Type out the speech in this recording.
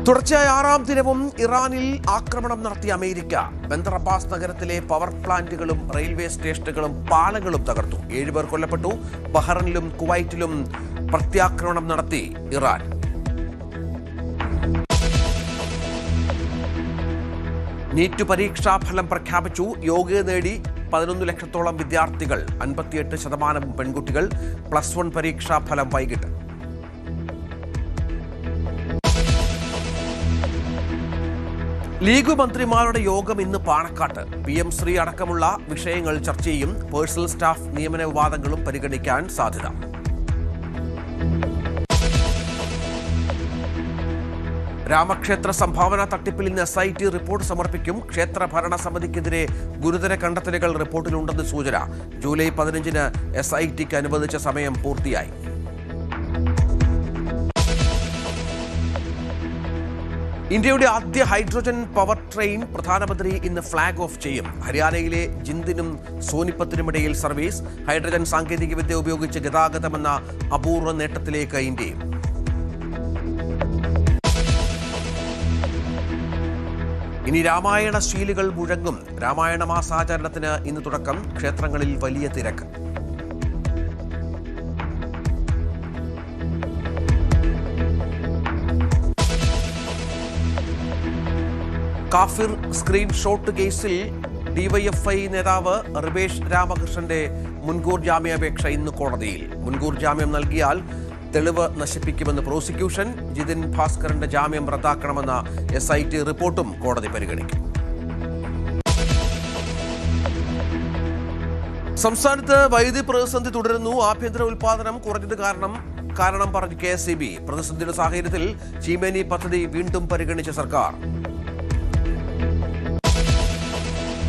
തുടർച്ചയായ 6ാം ദിനവും ഇറാനിൽ ആക്രമണം നടത്തിയ അമേരിക്ക. ബന്ദർ അബ്ബാസ് നഗരത്തിലെ പവർ പ്ലാന്റുകളും റെയിൽവേ സ്റ്റേഷനുകളും പാലങ്ങളും തകർത്തു. 7 പേർ കൊല്ലപ്പെട്ടു. ബഹ്റൈനിലും കുവൈറ്റിലും പ്രത്യാക്രമണം നടത്തി ഇറാൻ. നീറ്റ് പരീക്ഷാഫലം പ്രഖ്യാപിച്ചു. യോഗ്യത നേടി 11 ലക്ഷത്തോളം വിദ്യാർത്ഥികൾ. 58% പെൺകുട്ടികൾ. +1 പരീക്ഷാഫലം വൈകിട്ട്. ലീഗ് മന്ത്രിമാരുടെ യോഗം ഇന്ന് പാണക്കാട്ട്. PM ശ്രീ അടക്കമുള്ള വിഷയങ്ങൾ ചർച്ച ചെയ്യും. പേഴ്സണൽ സ്റ്റാഫ് നിയമന വിവാദങ്ങളും പരിഗണിക്കാൻ സാധ്യത. രാമക്ഷേത്ര സംഭാവന തട്ടിപ്പിൽ ഇന്ന് SIT റിപ്പോർട്ട് സമർപ്പിക്കും. ക്ഷേത്ര ഭരണസമിതിക്കെതിരെ ഗുരുതര കണ്ടെത്തലുകൾ റിപ്പോർട്ടിലുണ്ടെന്ന് സൂചന. ജൂലൈ 15-ന് SITക്ക് അനുവദിച്ച സമയം പൂർത്തിയായി. ഇന്ത്യയുടെ ആദ്യ ഹൈഡ്രജൻ പവർ ട്രെയിൻ പ്രധാനമന്ത്രി ഇന്ന് ഫ്ളാഗ് ഓഫ് ചെയ്യും. ഹരിയാനയിലെ ജിന്ദിനും സോനിപ്പത്തിനുമിടയിൽ സർവീസ്. ഹൈഡ്രജൻ സാങ്കേതികവിദ്യ ഉപയോഗിച്ച് ഗതാഗതമെന്ന അപൂർവ നേട്ടത്തിലേക്ക് ഇന്ത്യയും. ഇനി രാമായണ ശീലുകൾ മുഴങ്ങും. രാമായണ മാസാചരണത്തിന് ഇന്ന് തുടക്കം. ക്ഷേത്രങ്ങളിൽ വലിയ തിരക്ക്. കാഫിർ സ്ക്രീൻഷോട്ട് കേസിൽ DYFI നേതാവ് റിവേഷ് രാമകൃഷ്ണന്റെ മുൻകൂർ ജാമ്യാപേക്ഷ ഇന്ന് കോടതിയിൽ. മുൻകൂർ ജാമ്യം നൽകിയാൽ തെളിവ് നശിപ്പിക്കുമെന്ന് പ്രോസിക്യൂഷൻ. ജിതിൻ ഭാസ്കറിന്റെ ജാമ്യം റദ്ദാക്കണമെന്ന SIT റിപ്പോർട്ടും കോടതി പരിഗണിക്കും. സംസ്ഥാനത്ത് വൈദ്യുതി പ്രതിസന്ധി തുടരുന്നു. ആഭ്യന്തര ഉൽപാദനം കുറഞ്ഞത് കാരണം പറഞ്ഞ് KSEB. പ്രതിസന്ധിയുടെ സാഹചര്യത്തിൽ ചീമേനി പദ്ധതി വീണ്ടും പരിഗണിച്ച സർക്കാർ.